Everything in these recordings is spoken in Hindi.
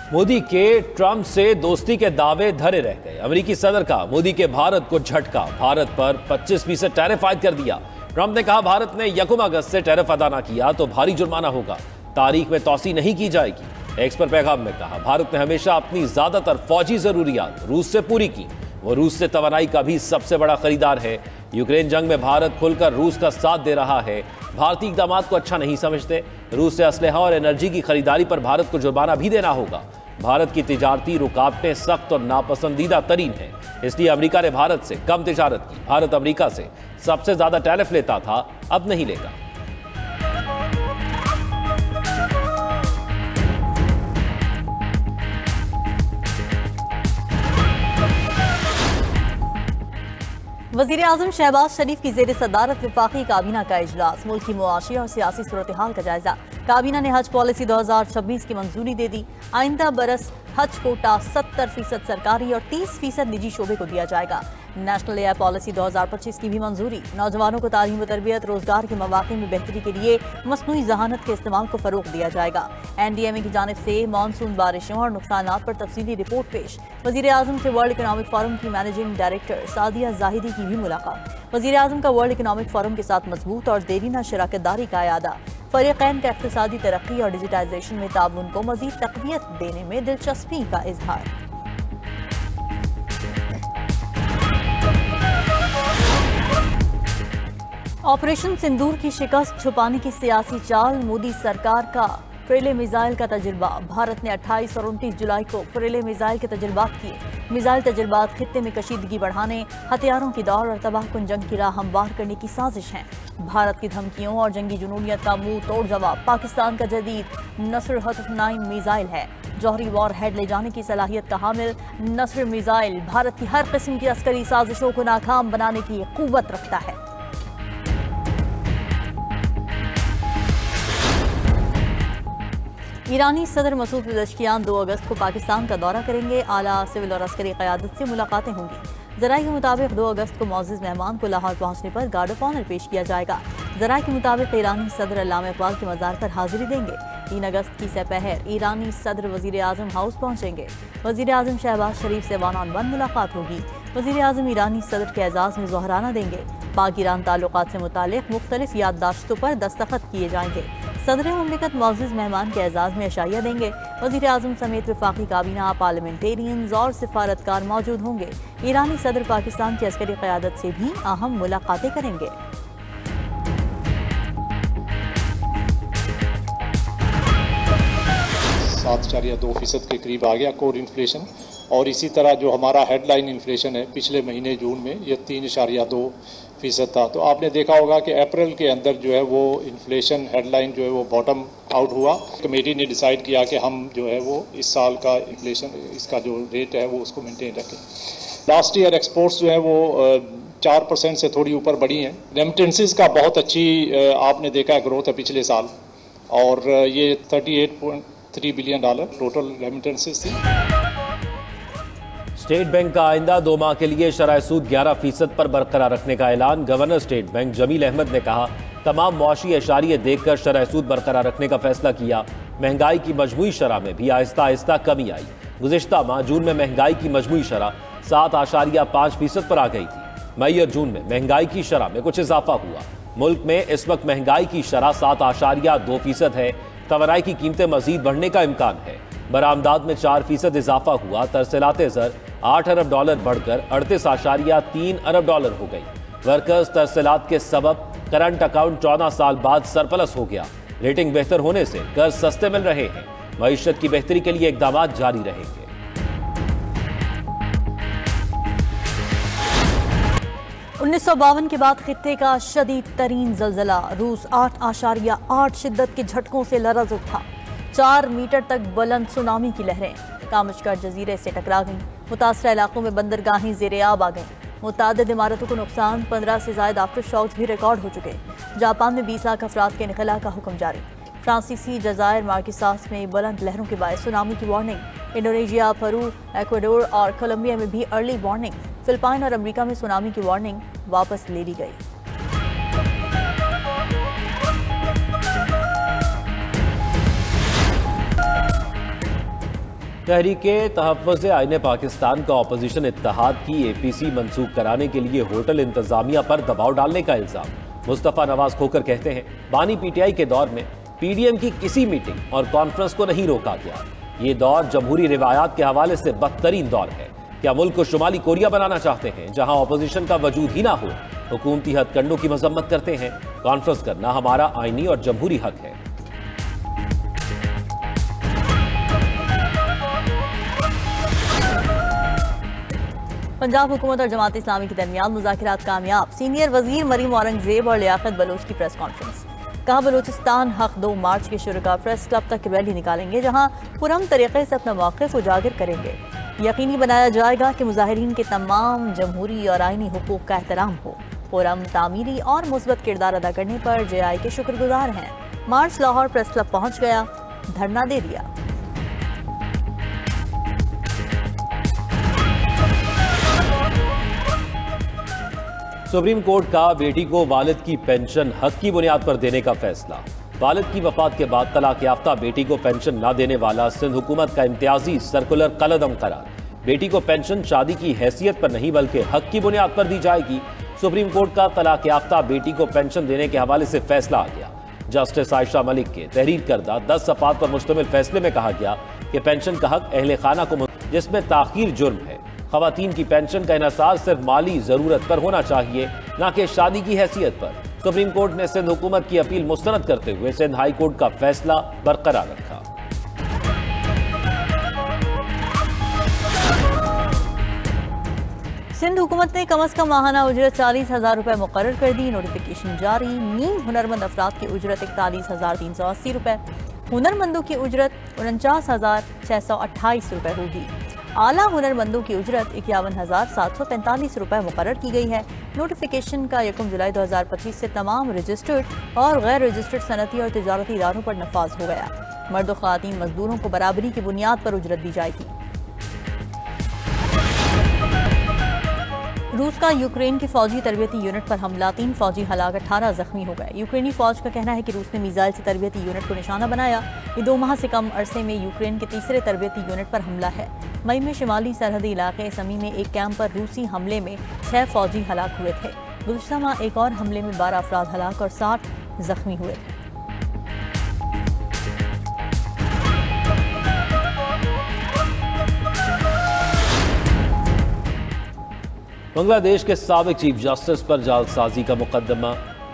मोदी के ट्रंप से दोस्ती के दावे धरे रह गए। अमेरिकी सदर का मोदी के भारत को झटका, भारत पर 25% टैरिफ आयद कर दिया। ट्रंप ने कहा भारत ने 1 अगस्त से टैरिफ अदा न किया तो भारी जुर्माना होगा, तारीख में तौसी नहीं की जाएगी। एक्स पर पैगाम में कहा भारत ने हमेशा अपनी ज्यादातर फौजी जरूरियात रूस से पूरी की, वो रूस से तवानाई का भी सबसे बड़ा खरीदार है। यूक्रेन जंग में भारत खुलकर रूस का साथ दे रहा है। भारतीय इक़दामात को अच्छा नहीं समझते। रूस से असलहा और एनर्जी की खरीदारी पर भारत को जुर्माना भी देना होगा। भारत की तिजारती रुकावटें सख्त और नापसंदीदा तरीन हैं, इसलिए अमेरिका ने भारत से कम तिजारत की। भारत अमेरिका से सबसे ज्यादा टैरिफ लेता था, अब नहीं लेगा। वज़ीर आज़म शहबाज शरीफ की ज़ेर सदारत वफाकी काबीना का इजलास, मुल्क की मुआशी और सियासी सूरत हाल का जायजा। काबीना ने हज पॉलिसी 2026 की मंजूरी दे दी। आइंदा बरस हज कोटा 70% सरकारी और 30% निजी शोबे को दिया जाएगा। नेशनल एयर पॉलिसी 2025 की भी मंजूरी। नौजवानों को तालीम व तरबियत, रोजगार के मौके में बेहतरी के लिए मसनूई जहानत के इस्तेमाल को फरोग दिया जाएगा। NDMA की जानिब से मानसून बारिशों और नुकसानात पर तफसीली रिपोर्ट पेश। वज़ीर आज़म से वर्ल्ड इकनॉमिक फोरम की मैनेजिंग डायरेक्टर सादिया जाहिदी की भी मुलाकात। वज़ीर आज़म का वर्ल्ड इकनॉमिक फोरम के साथ मजबूत और देरीना शराकतदारी का अयादा। फरीक़ैन का इक़्तिसादी तरक्की और डिजिटाइजेशन में ताउन को मज़ीद तक़वियत देने में दिलचस्पी का इजहार। ऑपरेशन सिंदूर की शिकस्त छुपाने की सियासी चाल, मोदी सरकार का फ्रेले मिसाइल का तजुर्बा। भारत ने 28 और 29 जुलाई को फ्रेले मिसाइल के तजुर्बात किए। मिसाइल तजुर्बात खित्ते में कशीदगी बढ़ाने, हथियारों की दौड़ और तबाहकुन जंग की राह हमवार करने की साजिश है। भारत की धमकियों और जंगी जुनूनियत का मुंह तोड़ जवाब पाकिस्तान का जदीद नस्र हतफ-9 मिसाइल है। जौहरी वॉर हेड ले जाने की सलाहियत का हामिल नस्र मिसाइल भारत की हर किस्म की अस्करी साजिशों को नाकाम बनाने की कुव्वत रखता है। ईरानी सदर मसूद पेज़ेश्कियान 2 अगस्त को पाकिस्तान का दौरा करेंगे। आला सिविल और अस्करी क़यादत से मुलाकातें होंगी। ज़राए के मुताबिक 2 अगस्त को मौजूद मेहमान को लाहौर पहुंचने पर गार्ड ऑफ ऑनर पेश किया जाएगा। ज़राए के मुताबिक ईरानी सदर अल्लामा इक़बाल के मज़ार पर हाजिरी देंगे। 3 अगस्त की सपहर ईरानी सदर वज़ीर आज़म हाउस पहुंचेंगे। वज़ीर आज़म शहबाज शरीफ से 1 ऑन 1 मुलाकात होगी। वज़ीर आज़म ईरानी सदर के एजाज़ में ज़ोहराना देंगे। पाक ईरान ताल्लुकात से मुतालिक मुख्तलिफ याददाश्तों पर दस्तखत किए जाएंगे। सदर मुमलिकत मौजूद मेहमान के एजाज़ में अशाइया देंगे। वज़ीर आज़म समेत वफाकी काबीना, पार्लियामेंटेरियंस और सिफारतकार मौजूद होंगे। ईरानी सदर पाकिस्तान की अस्करी क़यादत से भी अहम मुलाकातें करेंगे। 7.2% के करीब आ गया कोर इन्फ्लेशन। और इसी तरह जो हमारा हेडलाइन इन्फ्लेशन है पिछले महीने जून में ये 3.2% था। तो आपने देखा होगा कि अप्रैल के अंदर जो है वो इन्फ्लेशन हेडलाइन जो है वो बॉटम आउट हुआ। कमेटी ने डिसाइड किया कि हम जो है वो इस साल का इन्फ्लेशन इसका जो रेट है वो उसको मेंटेन रखें। लास्ट ईयर एक्सपोर्ट्स जो है वो 4% से थोड़ी ऊपर बढ़ी हैं। रेमिटेंसेस का बहुत अच्छी आपने देखा है ग्रोथ है पिछले साल, और ये $38.3 बिलियन टोटल रेमिटेंसेस थी। स्टेट बैंक का आइंदा 2 माह के लिए शरह सूद 11% पर बरकरार रखने का ऐलान। Governor state bank Jameel Ahmed ने कहा तमाम मुआशी एशारिये देखकर शरह सूद बरकरार रखने का फैसला किया। महंगाई की मजमूई शरह में भी आहिस्ता आहिस्ता कमी आई। गुज़िश्ता माह जून में महंगाई की मजमूई शरह 7.5% पर आ गई थी। मई और जून में महंगाई की शरह में कुछ इजाफा हुआ। मुल्क में इस वक्त महंगाई की शरह 7.2% है। तवानाई की कीमतें मजीद बढ़ने का इम्कान है। बरामदात में 4% इजाफा हुआ। तरसीलाते ज़र $8 अरब बढ़कर $38.3 अरब हो गई। वर्कर्स तरसीलात के सबब करंट अकाउंट 14 साल बाद सरप्लस हो गया। रेटिंग बेहतर होने से कर्ज सस्ते मिल रहे हैं। मईशत की बेहतरी के लिए इक़दाम जारी रहेंगे। $1952 के बाद खित्ते का शदीद तरीन ज़लज़ला। रूस 8.8 शिद्दत के झटकों से लरज़ उठा। 4 मीटर तक बुलंद सुनामी की लहरें कामशगर जजीरे से टकरा गईं। मुतासरा इलाकों में बंदरगाहें ज़ेरे आब आ गईं। मुतादिद इमारतों को नुकसान, 15 से ज़ायद आफ्टर शॉक्स भी रिकॉर्ड हो चुके। जापान में 20 लाख अफराद के इनखला का हुक्म जारी। फ्रांसीसी जज़ायर मार्किसास में बुलंद लहरों के बायस सुनामी की वार्निंग। इंडोनेशिया, पेरू, एक्वाडोर और कोलंबिया में भी अर्ली वार्निंग। फिलिपाइन और अमेरिका में सुनामी की वार्निंग वापस ले ली गई। तहरीके तहफ़्फ़ुज़ आईन पाकिस्तान का अपोजिशन इत्तेहाद की APC मंसूख कराने के लिए होटल इंतजामिया पर दबाव डालने का इल्ज़ाम। मुस्तफ़ा नवाज खोकर कहते हैं, बानी PTI के दौर में PDM की किसी मीटिंग और कॉन्फ्रेंस को नहीं रोका गया। ये दौर जमहूरी रिवायात के हवाले से बदतरीन दौर है। क्या मुल्क को शुमाली कोरिया बनाना चाहते हैं, जहां अपोजिशन का वजूद ही ना हो? हुकूमती हथकंडों की मजम्मत करते हैं। कॉन्फ्रेंस करना हमारा आईनी और जमहूरी हक है। पंजाब हुकूमत और जमात इस्लामी के दरमियान मुज़ाकिरात कामयाब। सीनियर वजीर मरीम औरंगजेब और लियाकत बलोच की प्रेस कॉन्फ्रेंस। कहा, बलूचिस्तान हक 2 मार्च के शुरका प्रेस क्लब तक रैली निकालेंगे, जहां पुरअमन तरीके से अपना मौक़िफ़ उजागर करेंगे। यकीनी बनाया जाएगा कि मुजाहिरीन के तमाम जमहूरी और आईनी हुकूक का एहतराम हो। पुरअमन तामीरी और मुस्बत किरदार अदा करने पर JI के शुक्रगुजार हैं। मार्च लाहौर प्रेस क्लब पहुंच गया, धरना दे दिया। सुप्रीम कोर्ट का बेटी को वालिद की पेंशन हक की बुनियाद पर देने का फैसला। वालिद की वफात के बाद तलाक याफ्ता बेटी को पेंशन न देने वाला सिंध हुकूमत का इम्तियाजी सर्कुलर कलअदम करार। बेटी को पेंशन शादी की हैसियत पर नहीं बल्कि हक की बुनियाद पर दी जाएगी। सुप्रीम कोर्ट का तलाक याफ्ता बेटी को पेंशन देने के हवाले से फैसला आ गया। जस्टिस आयशा मलिक के तहरीर करदा 10 सफ़ात पर मुश्तमिल फैसले में कहा गया कि पेंशन का हक अहले खाना को, जिसमें ताखीर जुर्म है। ख़वातीन की पेंशन का इन्हसार सिर्फ माली ज़रूरत पर होना चाहिए, न कि शादी की हैसियत पर। सुप्रीम कोर्ट ने सिंध हुकूमत की अपील मुस्तरद करते हुए सिंध हाई कोर्ट का फैसला बरकरार रखा। सिंध हुकूमत ने कम अज़ कम माहाना उजरत 40,000 रुपये मुकर्रर कर दी। नोटिफिकेशन जारी। नीम हुनरमंद अफराद की उजरत 41,380 रुपये। हुनरमंदों की उजरत 49,628 रुपये होगी। आला हुनरमंदों की उजरत 51,745 रुपये मुकर्रर की गई है। नोटिफिकेशन का 1 जुलाई 2025 से तमाम रजिस्टर्ड और गैर रजिस्टर्ड सनती और तिजारती इदारों पर नफाज हो गया। मर्द और ख़वातीन मजदूरों को बराबरी की बुनियाद पर उजरत दी जाएगी। रूस का यूक्रेन की फौजी तरबियती यूनिट पर हमला, 3 फौजी हलाक, 18 जख्मी हो गए। यूक्रेनी फौज का कहना है कि रूस ने मिसाइल से तरबियती यूनिट को निशाना बनाया। ये 2 माह से कम अरसे में यूक्रेन के तीसरे तरबियती यूनिट पर हमला है। मई में शिमाली सरहदी इलाके समी में एक कैंप पर रूसी हमले में 6 फौजी हलाक हुए थे। गुज़श्ता माह एक और हमले में 12 अफराद हलाक और 60 जख्मी हुए थे। बांग्लादेश के साबिक चीफ जस्टिस पर जालसाजी का मुकदमा।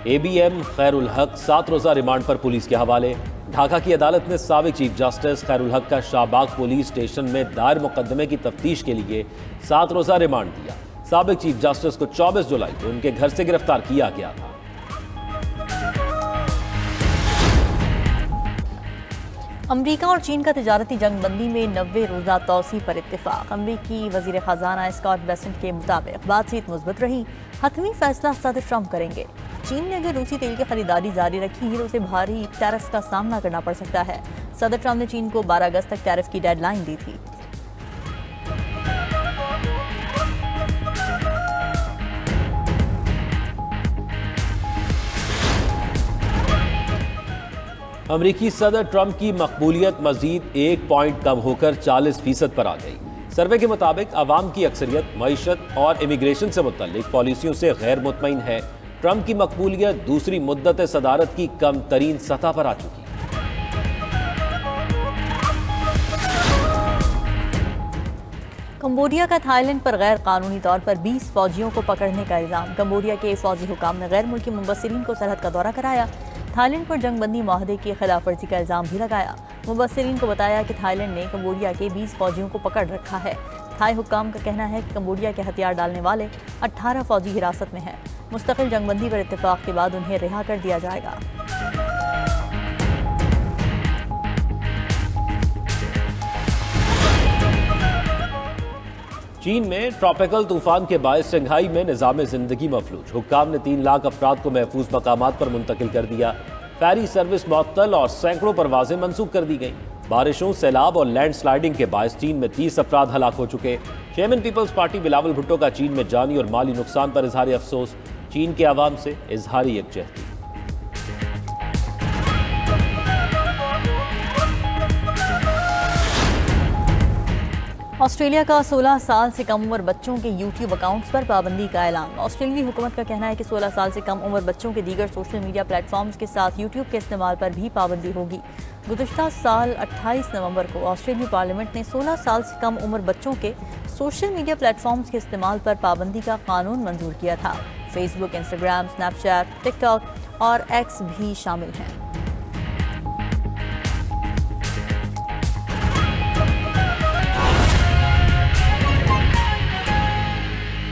ABM खैरुल हक 7 रोज़ा रिमांड पर पुलिस के हवाले। ढाका की अदालत ने साबिक चीफ जस्टिस खैरुल हक का शाहबाग पुलिस स्टेशन में दायर मुकदमे की तफ्तीश के लिए 7 रोज़ा रिमांड दिया। साबिक चीफ जस्टिस को 24 जुलाई को उनके घर से गिरफ्तार किया गया था। अमरीका और चीन का तिजारती जंगबंदी में 90 रोज़ा तौसी पर इत्तेफाक। अमरीकी वज़ीर ख़जाना स्कॉट बेसेंट के मुताबिक बातचीत मुस्बत रही। हतमी फैसला सदर ट्रंप करेंगे। चीन ने अगर रूसी तेल की खरीदारी जारी रखी तो उसे भारी टैरिफ का सामना करना पड़ सकता है। सदर ट्रंप ने चीन को 12 अगस्त तक टैरिफ की डेडलाइन दी थी। अमरीकी सदर ट्रंप की मकबूलियत मजीद 1 पॉइंट कम होकर 40% पर आ गई। सर्वे के मुताबिक अवाम की अक्सरियत मईशत और इमिग्रेशन से मुतल्लिक पॉलिसियों से गैर मुतमईन है। ट्रंप की मकबूलियत दूसरी मुद्दत सदारत की कम तरीन सतह पर आ चुकी। कंबोडिया का थाईलैंड पर गैर कानूनी तौर पर 20 फौजियों को पकड़ने का इल्ज़ाम। कंबोडिया के फौजी हुकाम ने गैर मुल्की मुबस्सिरीन को सरहद का दौरा कराया। थाईलैंड पर जंगबंदी माहदे की खिलाफ वर्जी का इल्ज़ाम भी लगाया। मुबस्सिरीन को बताया कि थाईलैंड ने कंबोडिया के 20 फौजियों को पकड़ रखा है। थाई हुकाम का कहना है कि कंबोडिया के हथियार डालने वाले 18 फौजी हिरासत में हैं। मुस्तकिल जंगबंदी पर इत्तेफाक के बाद उन्हें रिहा कर दिया जाएगा। चीन में ट्रॉपिकल तूफान के बायस शंघाई में निज़ाम ज़िंदगी मफलूज। हुक्काम ने 3 लाख अफराद को महफूज मकामात पर मुंतकिल कर दिया। फेरी सर्विस मुअत्तल और सैकड़ों परवाजें मनसूख कर दी गईं। बारिशों, सैलाब और लैंड स्लाइडिंग के बायस चीन में 30 अफराद हलाक हो चुके। Chairman peoples party Bilawal Bhutto का चीन में जानी और माली नुकसान पर इजहार अफसोस। चीन के अवाम से इजहार यकजहती। ऑस्ट्रेलिया का 16 साल से कम उम्र बच्चों के यूट्यूब अकाउंट्स पर पाबंदी का ऐलान। ऑस्ट्रेलियाई हुकूमत का कहना है कि 16 साल से कम उम्र बच्चों के दीगर सोशल मीडिया प्लेटफॉर्म्स के साथ यूट्यूब के इस्तेमाल पर भी पाबंदी होगी। गुज़िश्ता साल 28 नवंबर को ऑस्ट्रेलियाई पार्लियामेंट ने 16 साल से कम उम्र बच्चों के सोशल मीडिया प्लेटफॉर्म्स के इस्तेमाल पर पाबंदी का कानून मंजूर किया था। फेसबुक, इंस्टाग्राम, स्नैपचैट, टिकटॉक और एक्स भी शामिल हैं।